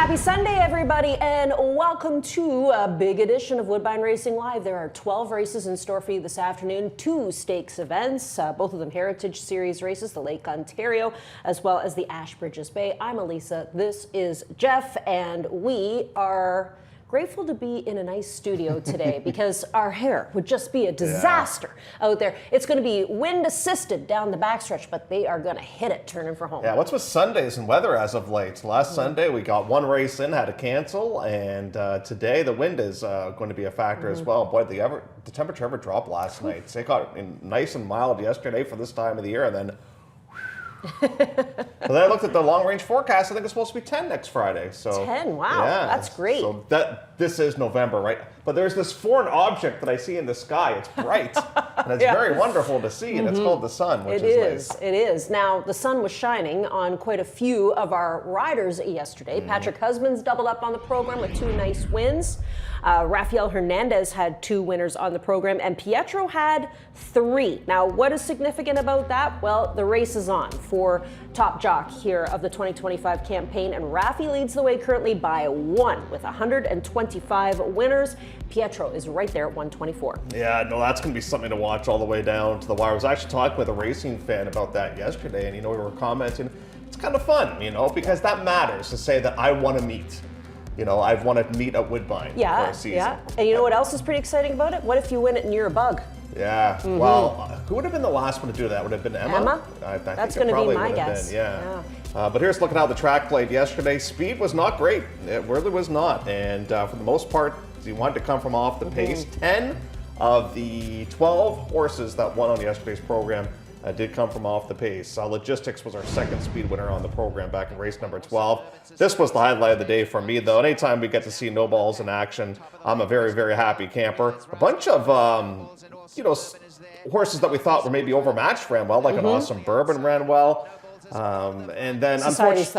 Happy Sunday, everybody, and welcome to a big edition of Woodbine Racing Live. There are 12 races in store for you this afternoon, 2 stakes events, both of them Heritage Series races, the Lake Ontario, as well as the Ashbridges Bay. I'm Elisa, this is Jeff, and we are grateful to be in a nice studio today because our hair would just be a disaster out there. It's going to be wind assisted down the backstretch, but they are going to hit it turning for home. Yeah, what's with Sundays and weather as of late? Last Sunday we got one race in, had to cancel, and today the wind is going to be a factor as well. Boy, the temperature ever dropped last night. So it got nice and mild yesterday for this time of the year, and then then I looked at the long-range forecast. I think it's supposed to be 10 next Friday. So 10, wow, yeah, that's great. So this is November, right? But there's this foreign object that I see in the sky. It's bright, and it's very wonderful to see, and it's called the sun, which is nice. It is. Now, the sun was shining on quite a few of our riders yesterday. Patrick Husbands doubled up on the program with 2 nice wins. Rafael Hernandez had 2 winners on the program, and Pietro had 3. Now, what is significant about that? Well, the race is on for top jock here of the 2025 campaign, and Rafi leads the way currently by 1 with 125 winners. Pietro is right there at 124. Yeah, no, that's going to be something to watch all the way down to the wire. I was actually talking with a racing fan about that yesterday, and we were commenting. It's kind of fun, because that matters to say that I want to meet. I want to meet at Woodbine for a season. Yeah, and you know what else is pretty exciting about it? What if you win it and you're a bug? Yeah, well, who would have been the last one to do that? Would it have been Emma? Emma? That's going to be my guess. Yeah. But here's looking how the track played yesterday. Speed was not great. It really was not. And for the most part, he wanted to come from off the pace. 10 of the 12 horses that won on yesterday's program did come from off the pace. Logistics was our second speed winner on the program back in race number 12. This was the highlight of the day for me, though. Anytime we get to see no balls in action, I'm a very, very happy camper. A bunch of, horses that we thought were maybe overmatched ran well, like an Awesome Bourbon ran well. And then Society's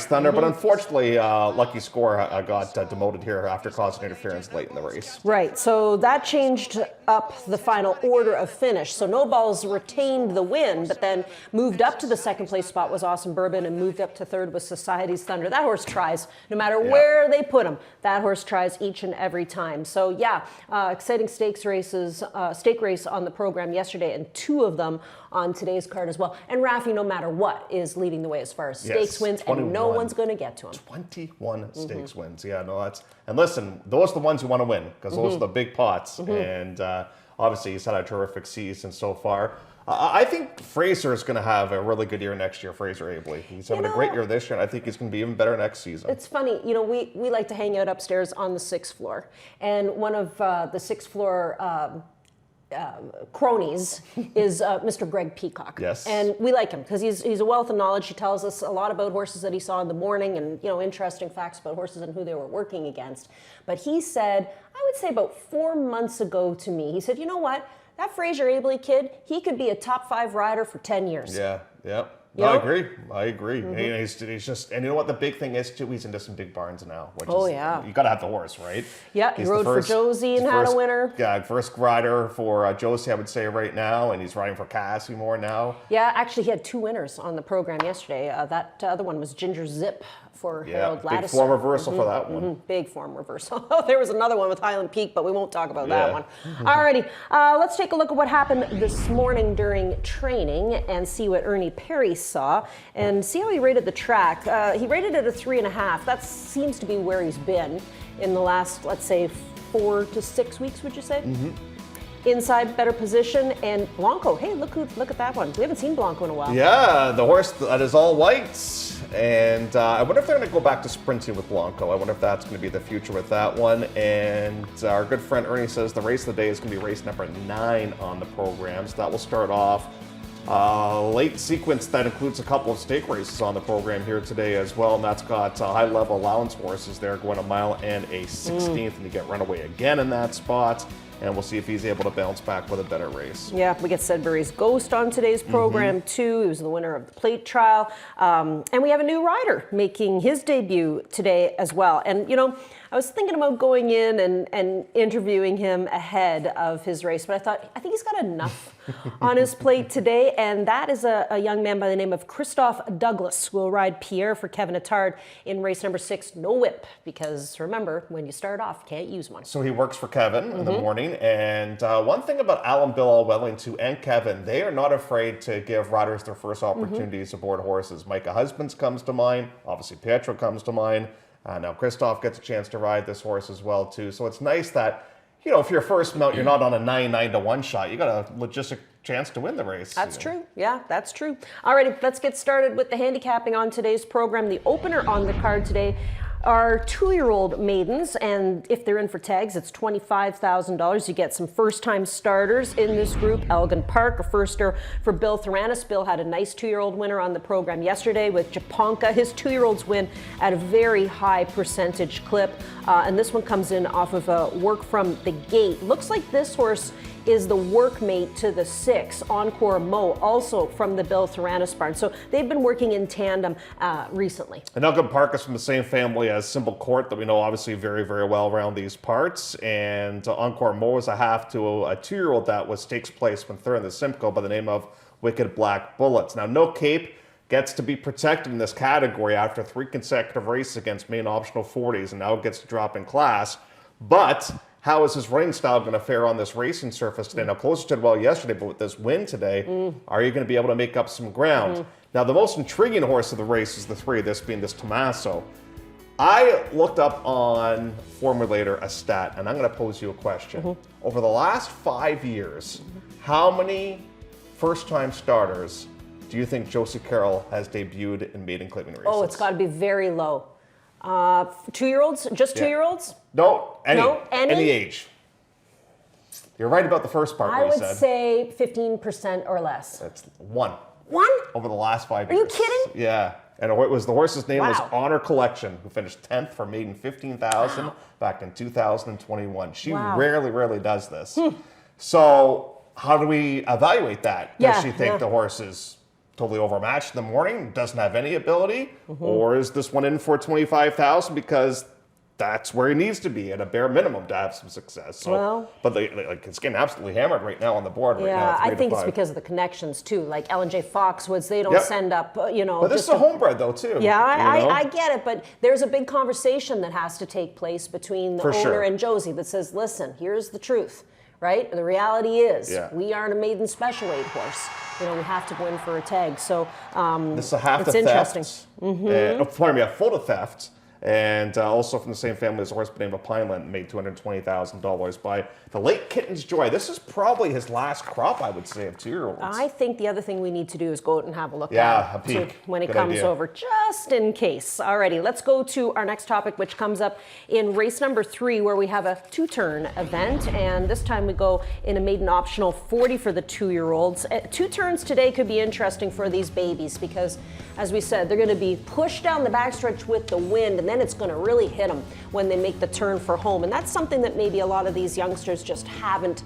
Thunder. But unfortunately, Lucky Score got demoted here after causing interference late in the race. Right, so that changed up the final order of finish. So No Balls retained the win, but then moved up to the second place spot was Awesome Bourbon, and moved up to third was Society's Thunder. That horse tries, no matter where they put him. That horse tries each and every time. So yeah, exciting stake race on the program yesterday, and 2 of them on today's card as well. And Rafi, no matter what, is leading the way as far as stakes wins, 21. And no one's going to get to him. 21 stakes wins. Yeah, no, that's... And listen, those are the ones you want to win, because those are the big pots. And obviously, he's had a terrific season so far. I think Fraser is going to have a really good year next year, Fraser Abley. He's having a great year this year, and I think he's going to be even better next season. It's funny, we like to hang out upstairs on the 6th floor. And one of the 6th floor... cronies is Mr. Greg Peacock. Yes. And we like him because he's a wealth of knowledge. He tells us a lot about horses that he saw in the morning, and interesting facts about horses and who they were working against. But he said, I would say about 4 months ago to me, he said, you know what? That Fraser Abley kid, he could be a top 5 rider for 10 years. Yeah, yep. No, I agree. He's just, and you know what the big thing is too? He's into some big barns now. Which is, you got to have the horse, right? Yeah, he rode for Josie and had a winner. Yeah, first rider for Josie, I would say right now, and he's riding for Cassie more now. Yeah, actually, he had 2 winners on the program yesterday. That other one was Ginger Zip for Harold Laddiser. Big form reversal for that one. Big form reversal. There was another one with Highland Peak, but we won't talk about that one. Alrighty, let's take a look at what happened this morning during training and see what Ernie Perry saw and see how he rated the track. He rated it a 3.5. That seems to be where he's been in the last, let's say, 4 to 6 weeks, would you say? Inside, better position, and Blanco. Hey, look at that one. We haven't seen Blanco in a while. Yeah, the horse that is all white. And I wonder if they're going to go back to sprinting with Blanco. I wonder if that's going to be the future with that one. And our good friend Ernie says the race of the day is going to be race number 9 on the program. So that will start off late sequence that includes a couple of stake races on the program here today as well. And that's got high-level allowance horses there going a mile and a 16th. And you get Runaway again in that spot. and we'll see if he's able to bounce back with a better race. Yeah, we get Sudbury's Ghost on today's program too. He was the winner of the plate trial. And we have a new rider making his debut today as well. And, you know, I was thinking about going in and interviewing him ahead of his race, but I think he's got enough on his plate today, and that is a young man by the name of Christoph Douglas, who will ride Pierre for Kevin Attard in race number 6, no whip, because remember, when you start off, you can't use one. So he works for Kevin in the morning, and one thing about Alan Bill Wellington and Kevin, they are not afraid to give riders their first opportunities aboard horses. Micah Husbands comes to mind, obviously Pietro comes to mind. Now Christoph gets a chance to ride this horse as well too. So it's nice that, you know, if you're first mount, you're not on a 9-9-1 shot. You got a logistic chance to win the race. That's true. Yeah, that's true. All right, let's get started with the handicapping on today's program. The opener on the card today are 2-year-old maidens, and if they're in for tags, it's $25,000. You get some first-time starters in this group. Elgin Park, a firster for Bill Theranis. Bill had a nice 2-year-old winner on the program yesterday with Japonka. His 2-year-olds win at a very high percentage clip, and this one comes in off of a work from the gate. Looks like this horse is the workmate to the 6, Encore Mo, also from the Bill Theranis barn. So they've been working in tandem recently. And Elgin Park is from the same family as Symbol Court that we know obviously very, very well around these parts. And Encore Mo is a half to a 2-year-old that was stakes placement third in the Simcoe by the name of Wicked Black Bullets. Now, No Cape gets to be protected in this category after 3 consecutive races against main optional 40s, and now gets to drop in class. But how is his running style going to fare on this racing surface today? Now, Closer did well yesterday, but with this win today, are you going to be able to make up some ground? Now, the most intriguing horse of the race is the 3, this being this Tommaso. I looked up on Formulator a stat, and I'm going to pose you a question. Over the last 5 years, how many first-time starters do you think Josie Carroll has debuted in maiden claiming races? Oh, it's got to be very low. 2-year-olds? Just 2-year-olds? No, any age. You're right about the first part. I would say 15% or less. That's 1. 1? Over the last 5 years. Are you kidding? Yeah. And it was the horse's name was Wow. Honor Collection, who finished 10th for maiden 15,000 back in 2021. She rarely does this. So how do we evaluate that? Does she think the horse is totally overmatched in the morning, doesn't have any ability, or is this one in for 25,000 because that's where he needs to be at a bare minimum to have some success? So, but it's getting absolutely hammered right now on the board. Right now, Yeah, I think it's because of the connections too. Like L&J Foxwoods, they don't send up, you know. But this is a homebred though too. Yeah, I get it, but there's a big conversation that has to take place between the owner and Josie that says, listen, here's the truth, right? The reality is we aren't a maiden special weight horse. You know, we have to win for a tag. So this is a half it's to interesting. Theft. Pardon me, a full to theft. And also from the same family as a horse by the name of Pineland, made $220,000 by the late Kitten's Joy. This is probably his last crop, I would say, of 2-year-olds. I think the other thing we need to do is go out and have a look at a peek. when it comes over, just in case. Alrighty, let's go to our next topic, which comes up in race number 3, where we have a 2-turn event, and this time we go in a maiden optional 40 for the 2-year-olds. 2 turns today could be interesting for these babies because, as we said, they're going to be pushed down the backstretch with the wind, and then it's going to really hit them when they make the turn for home. And that's something that maybe a lot of these youngsters just haven't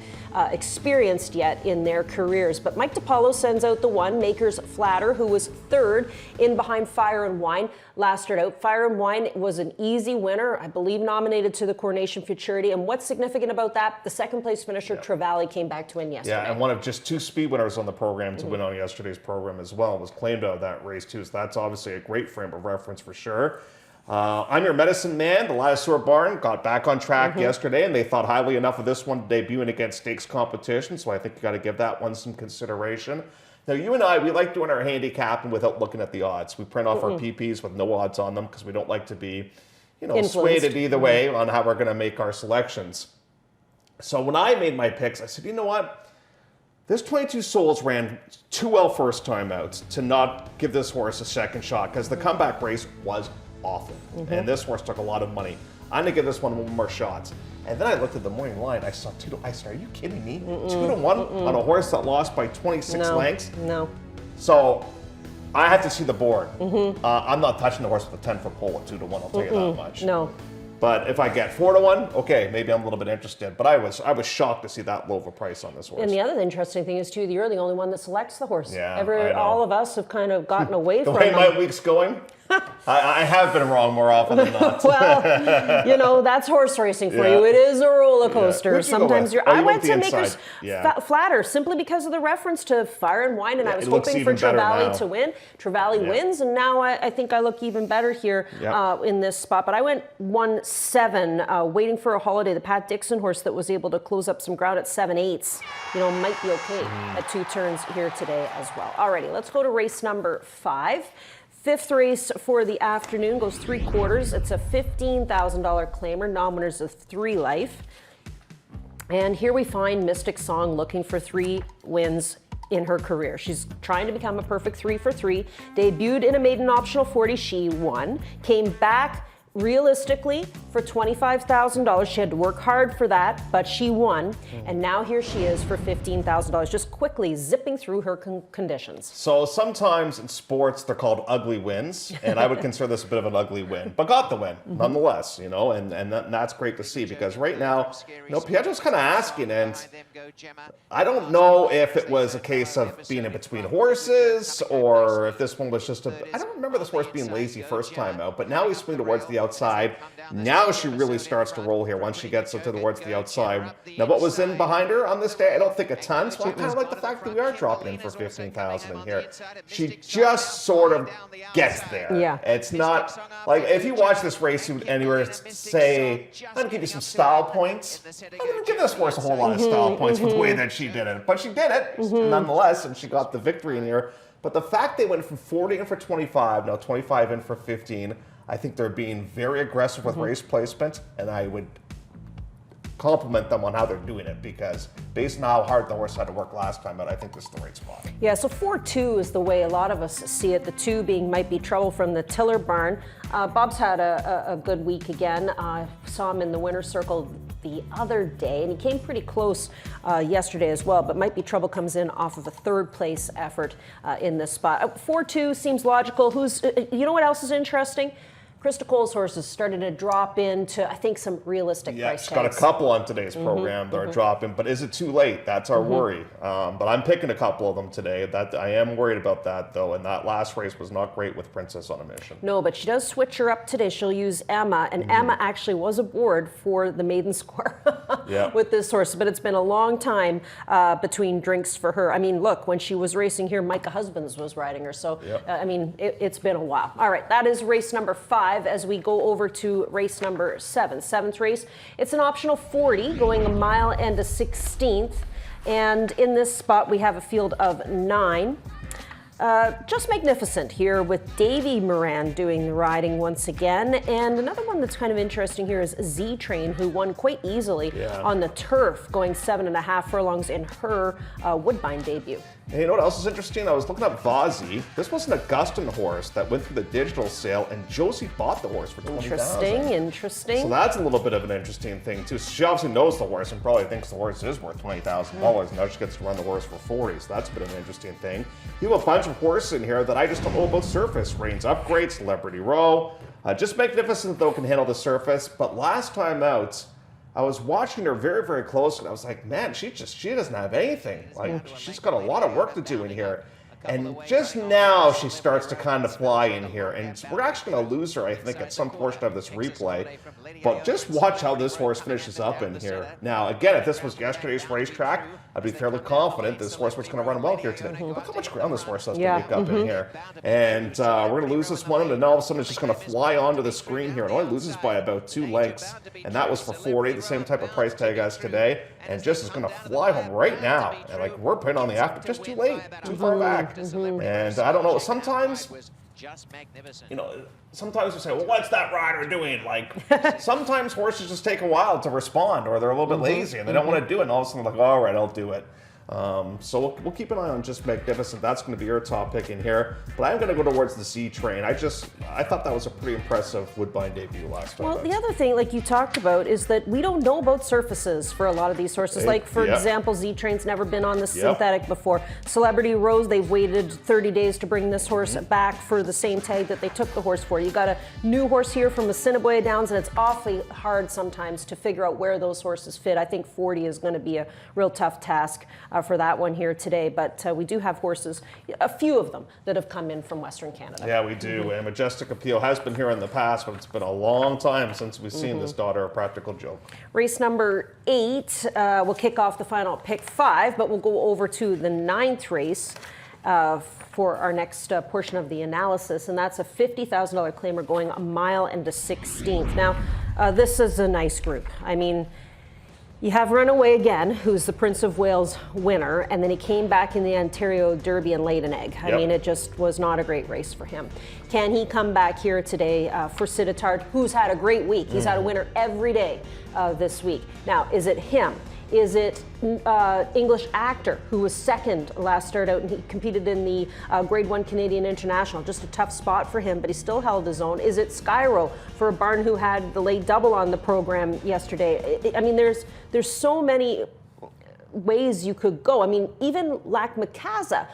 experienced yet in their careers. But Mike DiPaolo sends out the 1, Makers Flatter, who was 3rd in behind Fire and Wine last start out. Fire and Wine was an easy winner, I believe nominated to the Coronation Futurity. And what's significant about that, the 2nd place finisher, Trevally, came back to win yesterday. Yeah, and one of just 2 speed winners on the program to win on yesterday's program as well, was claimed out of that race too. So that's obviously a great frame of reference for sure. I'm Your Medicine Man, the Ladysmith Barn, got back on track yesterday, and they thought highly enough of this one debuting against stakes competition, so I think you got to give that one some consideration. Now, you and I, we like doing our handicapping without looking at the odds. We print off our PPs with no odds on them because we don't like to be, you know, swayed either way on how we're going to make our selections. So when I made my picks, I said, you know what? This 22 Souls ran too well first time out to not give this horse a second shot because the comeback race was awful. And this horse took a lot of money. I'm going to give this one more shot. And then I looked at the morning line. I saw 2 to 1. I said, are you kidding me? 2 to 1 on a horse that lost by 26 lengths? No. So I have to see the board. I'm not touching the horse with a 10-foot pole at 2 to 1. I'll tell you that much. No. But if I get 4-1, okay, maybe I'm a little bit interested. But I was shocked to see that low of a price on this horse. And the other interesting thing is, too, you're the only one that selects the horse. Yeah, I know. All of us have kind of gotten away the from way them. my week's going, I have been wrong more often than not. Well, that's horse racing for you. It is a roller coaster. Who'd you go Sometimes with? I you went to the Maker's inside. Flatter simply because of the reference to Fire and Wine, and I was it looks hoping for even better Trevally now. to win. Trevally wins, and now I think I look even better here in this spot. But I went 1-7, waiting for a holiday. The Pat Dixon horse that was able to close up some ground at 7/8, might be okay at 2 turns here today as well. Alrighty, let's go to race number 5. 5th race for the afternoon, goes 3/4. It's a $15,000 claimer, non-winners of 3 life. And here we find Mystic Song looking for 3 wins in her career. She's trying to become a perfect 3 for 3. Debuted in a maiden optional 40, she won. Came back realistically for $25,000. She had to work hard for that, but she won. And now here she is for $15,000, just quickly zipping through her conditions. So sometimes in sports they're called ugly wins, and I would consider this a bit of an ugly win, but got the win nonetheless. And that's great to see, because right now, Pietro's kind of asking, and I don't know if it was a case of being in between horses, or if this one was just I don't remember this horse being lazy first time out, but now he's swinging towards the outside. Now she really starts to roll here once she gets towards the outside. Now, what was in behind her on this day? I don't think a ton, so I kind of like the fact that we are dropping in for $15,000 in here. She just sort of gets there. Yeah. It's not like if you watch this race, you would anywhere say, I'm going to give you some style points. I'm going to give this horse a whole lot of style points for the way that she did it. But she did it nonetheless, and she got the victory in here. But the fact they went from 40 in for 25, now 25 in for 15, I think they're being very aggressive with race placement, and I would compliment them on how they're doing it, because based on how hard the horse had to work last time out, I think this is the right spot. Yeah, so 4-2 is the way a lot of us see it. The 2 being Might Be Trouble from the Tiller barn. Bob's had a good week again. Saw him in the winner's circle the other day, and he came pretty close yesterday as well, but Might Be Trouble comes in off of a 3rd place effort in this spot. 4-2 seems logical. You know what else is interesting? Krista Cole's horses started to drop into, I think, some realistic price tags. Yeah, she's got a couple on today's program that are dropping, but is it too late? That's our worry. But I'm picking a couple of them today. That I am worried about that, though, and that last race was not great with Princess on a Mission. No, but she does switch her up today. She'll use Emma, and Emma actually was aboard for the maiden score with this horse, but it's been a long time between drinks for her. I mean, look, when she was racing here, Micah Husbands was riding her, so, it's been a while. All right, that is race number 5. As we go over to race number 7. 7th race, it's an optional 40 going a mile and a 16th. And in this spot, we have a field of 9. Just magnificent here with Davy Moran doing the riding once again. And another one that's kind of interesting here is Z-Train, who won quite easily on the turf, going 7.5 furlongs in her Woodbine debut. And you know what else is interesting? I was looking up Vazzy. This was an Augustin horse that went through the digital sale, and Josie bought the horse for $20,000. Interesting. So that's a little bit of an interesting thing too. She obviously knows the horse and probably thinks the horse is worth $20,000, and now she gets to run the horse for $40,000. So that's a bit of an interesting thing. You have a bunch of horses in here that I just don't know about surface. Reigns Upgrade, Celebrity Row, just magnificent though, can handle the surface. But last time out, I was watching her very, very close, and I was like, man, she doesn't have anything. Like, she's got a lot of work to do in here. And just now she starts to kind of fly in here. And we're actually going to lose her, I think, at some portion of this replay. But just watch how this horse finishes up in here. Now, again, if this was yesterday's racetrack, I'd be fairly confident this horse was going to run well here today. Look how much ground this horse has to make up in here. And we're going to lose this one, and then all of a sudden it's just going to fly onto the screen here. It only loses by about 2 lengths, and that was for $40, the same type of price tag as today. And just is going to fly home right now. And like, we're putting on the app, but just too late, too far back. And I don't know, sometimes, sometimes you say, well, what's that rider doing? Like, sometimes horses just take a while to respond, or they're a little bit lazy and they don't want to do it, and all of a sudden they're like, all right, I'll do it. So we'll keep an eye on Just Magnificent. That's going to be your top pick in here. But I'm going to go towards the C Train. I thought that was a pretty impressive Woodbine debut last time. Well, the other thing, like you talked about, is that we don't know about surfaces for a lot of these horses. Like, for example, Z Train's never been on the synthetic before. Celebrity Rose, they've waited 30 days to bring this horse back for the same tag that they took the horse for. You got a new horse here from Assiniboia Downs, and it's awfully hard sometimes to figure out where those horses fit. I think 40 is going to be a real tough task for that one here today. But we do have horses, a few of them, that have come in from Western Canada. Yeah, we do. And Majestic Appeal has been here in the past, but it's been a long time since we've seen this Daughter of Practical Joke. Race number 8 will kick off the final pick 5, but we'll go over to the 9th race for our next portion of the analysis, and that's a $50,000 claimer going a mile and a 16th. Now, this is a nice group. I mean, you have Runaway Again, who's the Prince of Wales winner, and then he came back in the Ontario Derby and laid an egg. I mean, it just was not a great race for him. Can he come back here today for Sittard, who's had a great week? He's had a winner every day this week. Now, is it him? Is it English Actor, who was second last start out, and he competed in the Grade 1 Canadian International? Just a tough spot for him, but he still held his own. Is it Skyro for a barn who had the late double on the program yesterday? I mean, there's so many ways you could go. I mean, even Lac Macasa,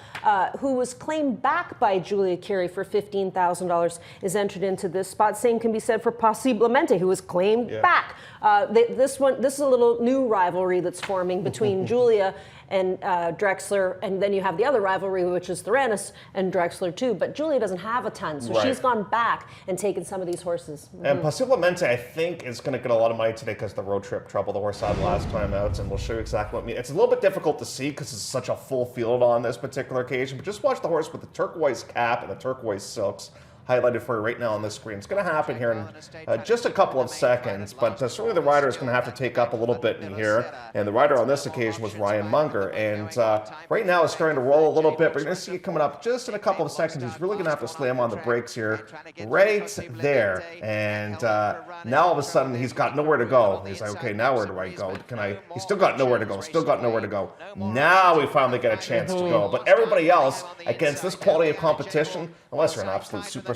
who was claimed back by Julia Carey for $15,000, is entered into this spot. Same can be said for Possiblemente, who was claimed back. This is a little new rivalry that's forming between Julia and Drexler, and then you have the other rivalry, which is Theranos and Drexler too. But Julia doesn't have a ton, so she's gone back and taken some of these horses. And Possiblemente, I think, is going to get a lot of money today because of the road trip trouble the horse had last time out, and we'll show you exactly what I mean. It's a little bit difficult to see because it's such a full field on this particular occasion, but just watch the horse with the turquoise cap and the turquoise silks highlighted for you right now on the screen. It's going to happen here in just a couple of seconds, but certainly the rider is going to have to take up a little bit in here, and the rider on this occasion was Ryan Munger, and right now it's starting to roll a little bit, but you're going to see it coming up just in a couple of seconds. He's really going to have to slam on the brakes here right there, and now all of a sudden he's got nowhere to go. He's like, okay, now where do I go? He's still got nowhere to go, Now we finally get a chance to go, but everybody else against this quality of competition, unless you're an absolute superstar,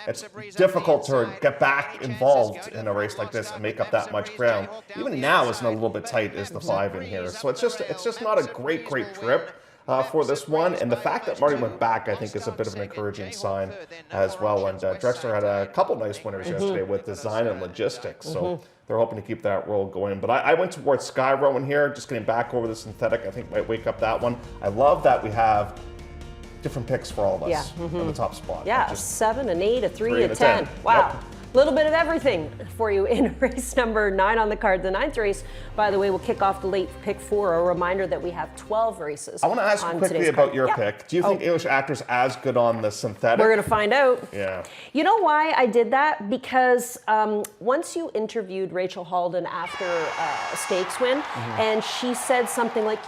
it's difficult to get back involved in a race like this and make up that much ground. Even now isn't a little bit tight as the 5 in here. So it's just not a great trip for this one. And the fact that Marty went back, I think, is a bit of an encouraging sign as well. And Drexler had a couple nice winners yesterday with Design and Logistics. So they're hoping to keep that roll going. But I went towards Skyro in here, just getting back over the synthetic. I think might wake up that one. I love that we have different picks for all of us in the top spot. Yeah, a 7, an 8, a 3, a 10. Wow. A little bit of everything for you in race number 9 on the card. The 9th race, by the way, will kick off the late pick 4. A reminder that we have 12 races. I want to ask you quickly about your pick. Do you think English Actor's as good on the synthetic? We're going to find out. Yeah. You know why I did that? Because once you interviewed Rachel Halden after a stakes win, and she said something like,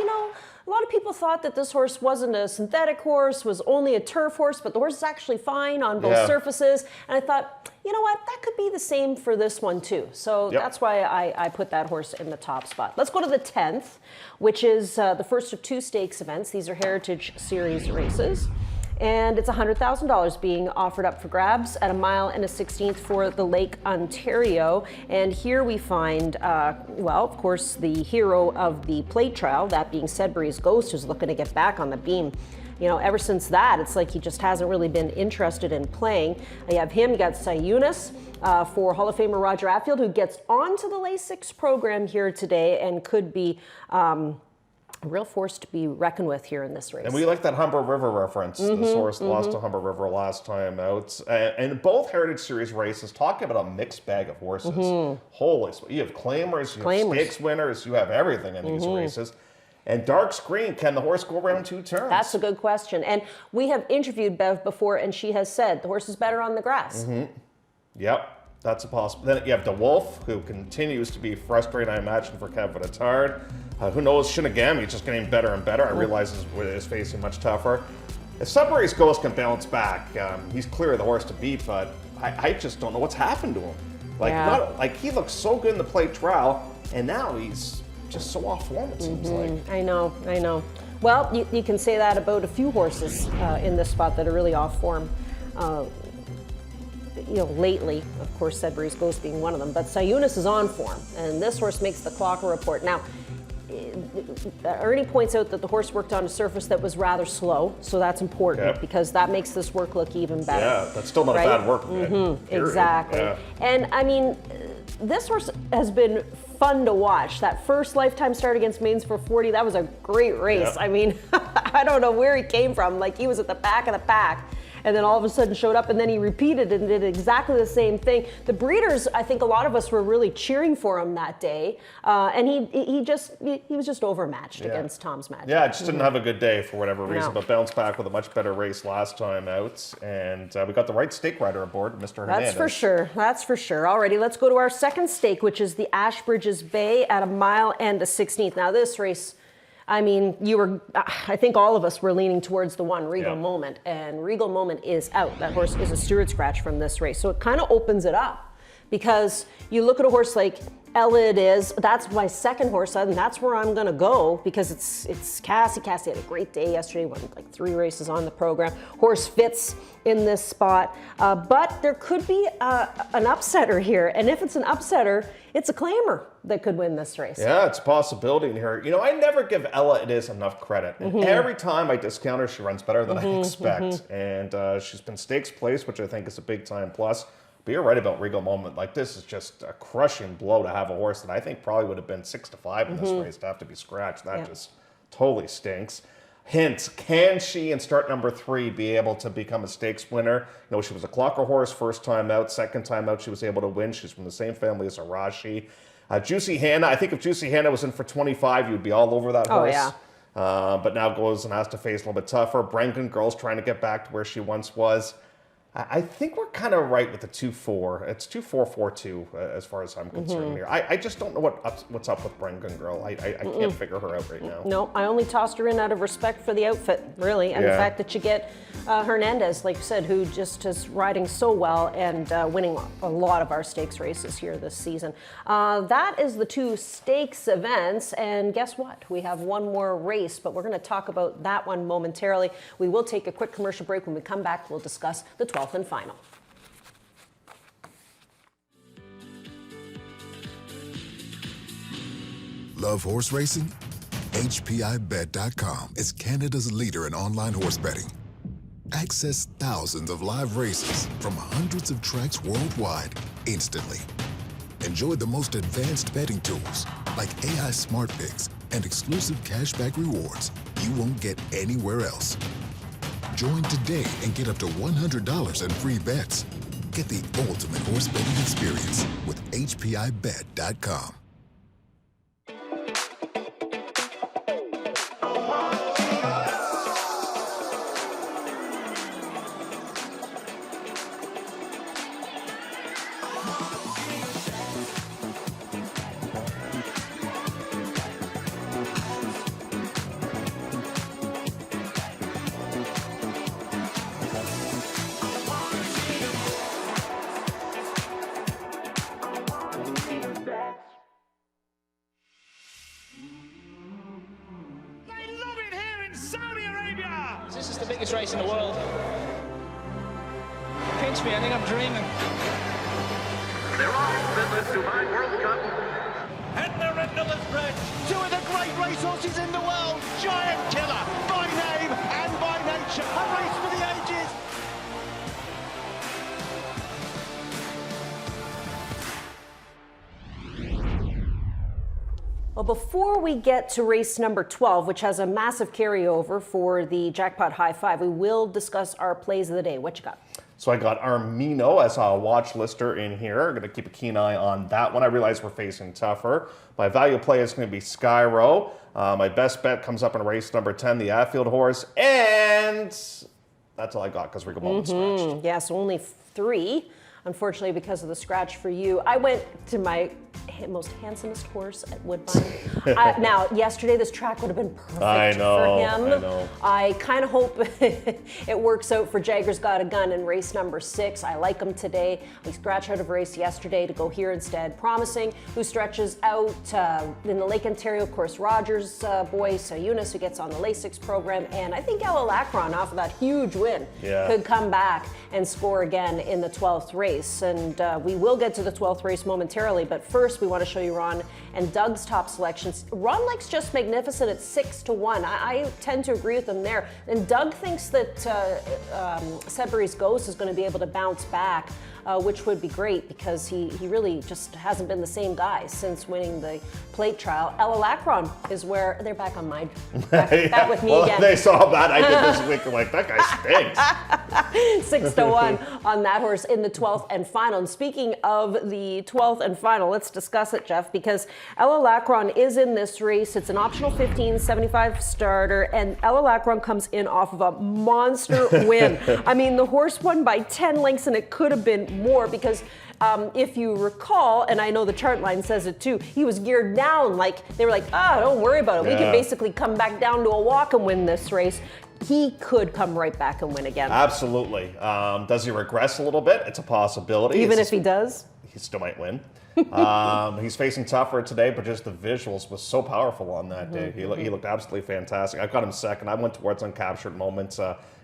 a lot of people thought that this horse wasn't a synthetic horse, was only a turf horse, but the horse is actually fine on both surfaces. And I thought, you know what, that could be the same for this one too. So that's why I put that horse in the top spot. Let's go to the 10th, which is the first of 2 stakes events. These are Heritage Series races. And it's $100,000 being offered up for grabs at a mile and a 16th for the Lake Ontario. And here we find, well, of course, the hero of the plate trial, that being Sudbury's Ghost, who's looking to get back on the beam. Ever since that, it's like he just hasn't really been interested in playing. You have him, you got Sayunas for Hall of Famer Roger Atfield, who gets onto the LASIX program here today and could be a real force to be reckoned with here in this race. And we like that Humber River reference. This horse lost to Humber River last time out. And both Heritage Series races, talking about a mixed bag of horses. Holy, you have claimers, you have stakes winners, you have everything in these races. And Dark Screen, can the horse go around 2 turns? That's a good question. And we have interviewed Bev before, and she has said the horse is better on the grass. Yep, that's a possibility. Then you have De Wolf, who continues to be frustrating, I imagine, for Kevin Attard. Who knows, Shinigami just getting better and better. I realize is facing much tougher. If Sudbury's Ghost can bounce back, he's clear the horse to beat, but I just don't know what's happened to him. Like he looked so good in the plate trial, and now he's just so off form, it seems like. I know. Well, you can say that about a few horses in this spot that are really off form. Lately, of course, Sudbury's Ghost being one of them, but Sayunis is on form, and this horse makes the Clocker report. Now, Ernie points out that the horse worked on a surface that was rather slow, so that's important because that makes this work look even better. Yeah, that's still not a bad work. Exactly. Yeah. And I mean, this horse has been fun to watch. That first lifetime start against Mains for 40, that was a great race. Yeah. I mean, I don't know where he came from. Like, he was at the back of the pack, and then all of a sudden showed up, and then he repeated and did exactly the same thing. The breeders, I think a lot of us were really cheering for him that day, and he was just overmatched against Tom's Magic. Yeah, just didn't have a good day for whatever reason, but bounced back with a much better race last time out, and we got the right stake rider aboard, Mr. Hernandez. That's for sure. That's for sure. Alrighty, let's go to our second stake, which is the Ashbridges Bay at 1 mile and a 16th. Now this race, I mean, I think all of us were leaning towards the one, Regal Moment, and Regal Moment is out. That horse is a steward scratch from this race. So it kind of opens it up because you look at a horse like Ella It Is, that's my second horse, and that's where I'm gonna go because it's Cassie. Cassie had a great day yesterday, won like 3 races on the program. Horse fits in this spot, but there could be an upsetter here, and if it's an upsetter, it's a claimer that could win this race. Yeah, it's a possibility in here. You know, I never give Ella It Is enough credit. And every time I discount her, she runs better than I expect. And she's been stakes placed, which I think is a big time plus. But you're right about Regal Moment. Like, this is just a crushing blow to have a horse that I think probably would have been 6-5 in this race to have to be scratched. That just totally stinks. Hint, can she in start number 3 be able to become a stakes winner? You know, she was a clocker horse first time out. Second time out, she was able to win. She's from the same family as Arashi. Juicy Hannah, I think if Juicy Hannah was in for 25, you'd be all over that horse. Oh, yeah. But now goes and has to face a little bit tougher. Brengan Girl's trying to get back to where she once was. I think we're kind of right with the 2-4. It's 2-4-4-2 as far as I'm concerned here. I just don't know what's up with Brengan Girl. I can't figure her out right now. No, I only tossed her in out of respect for the outfit, really, and the fact that you get Hernandez, like you said, who just is riding so well and winning a lot of our stakes races here this season. That is the 2 stakes events, and guess what? We have one more race, but we're going to talk about that one momentarily. We will take a quick commercial break. When we come back, we'll discuss the 12th and final. Love horse racing? HPIBet.com is Canada's leader in online horse betting. Access thousands of live races from hundreds of tracks worldwide instantly. Enjoy the most advanced betting tools like AI Smart Picks and exclusive cashback rewards you won't get anywhere else. Join today and get up to $100 in free bets. Get the ultimate horse betting experience with HPIBet.com. This is the biggest race in the world. Pinch me, I think I'm dreaming. They're off, Midland Dubai World Cup. And they're into the stretch. 2 of the great racehorses in the world. Giant Killer, by name and by nature. A race for the ages. Well, before we get to race number 12, which has a massive carryover for the Jackpot High Five, we will discuss our plays of the day. What you got? So I got Armino as a watch lister in here. I'm going to keep a keen eye on that one. I realize we're facing tougher. My value play is going to be Skyro. My best bet comes up in race number 10, the Atfield horse. And that's all I got because Regal Moment scratched. Yes, only 3. Unfortunately, because of the scratch for you. I went to my most handsomest horse at Woodbine. Now, yesterday this track would have been perfect for him. I know. I kind of hope it works out for Jagger's Got a Gun in race number 6. I like him today. He scratched out of race yesterday to go here instead. Promising, who stretches out in the Lake Ontario, of course, Rogers' boy, so Eunice, who gets on the Lasix program, and I think Ella Lacron, off of that huge win, could come back and score again in the 12th race. And we will get to the 12th race momentarily, but first we want to show you Ron and Doug's top selections. Ron likes Just Magnificent at 6-1. I tend to agree with him there. And Doug thinks that Sudbury's Ghost is going to be able to bounce back, which would be great because he really just hasn't been the same guy since winning the plate trial. Ella Lacron is where they're back on my back with me again. They saw that I did this week. Like, that guy stinks. 6-1 on that horse in the 12th and final. And speaking of the 12th and final, let's discuss it, Jeff, because Ella Lacron is in this race. It's an optional 15.75 starter, and Ella Lacron comes in off of a monster win. I mean, the horse won by 10 lengths, and it could have been more because if you recall, and I know the chart line says it too, he was geared down. Like, they were like, don't worry about it. We can basically come back down to a walk and win this race. He could come right back and win again. Absolutely. Does he regress a little bit? It's a possibility. Even if he does? He still might win. He's facing tougher today, but just the visuals was so powerful on that day. He looked absolutely fantastic. I've got him second. I went towards uncaptured moments.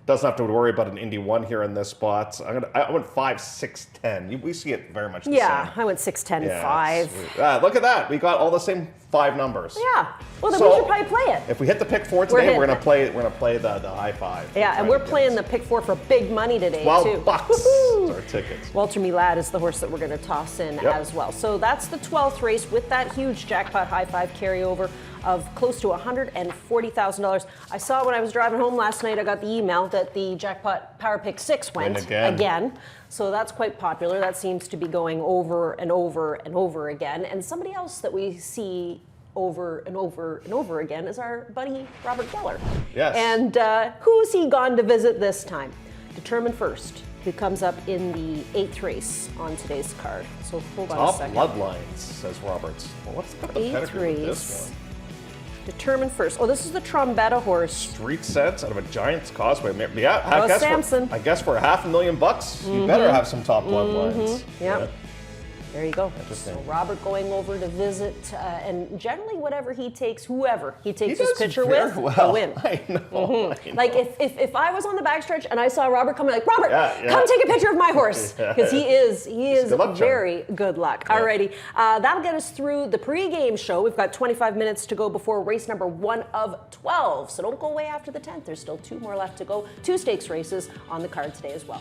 Doesn't have to worry about an Indy 1 here in this spot. I went 5, 6, 10. We see it very much the same. Yeah, I went 6, 10, 5. Look at that. We got all the same 5 numbers. Yeah. Well, then we should probably play it. If we hit the pick 4 today, we're gonna play the high 5. Yeah, and we're playing the pick 4 for big money today, too. $12 is our tickets. Walter Milad is the horse that we're going to toss in as well. So that's the 12th race with that huge jackpot high 5 carryover of close to $140,000. I saw when I was driving home last night, I got the email that the jackpot Power Pick 6 went again. So that's quite popular. That seems to be going over and over and over again. And somebody else that we see over and over and over again is our buddy Robert Geller. Yes. And who's he gone to visit this time? Determined First, who comes up in the 8th race on today's card. So hold on a second. Top bloodlines, says Roberts. Well, what's the pedigree with this one? Determined First. Oh, this is the Trombetta horse. Street Sense out of a Giant's Causeway. Yeah, Samson. I guess for $500,000, you better have some top bloodlines. Yeah. There you go. Interesting. So Robert going over to visit, and generally whatever he takes, whoever he takes his picture with, he'll win. I know. Like if I was on the backstretch and I saw Robert coming, like, Robert, come take a picture of my horse, because he is very good luck. Alrighty, that'll get us through the pregame show. We've got 25 minutes to go before race number 1 of 12, so don't go away after the 10th. There's still 2 more left to go. 2 stakes races on the card today as well.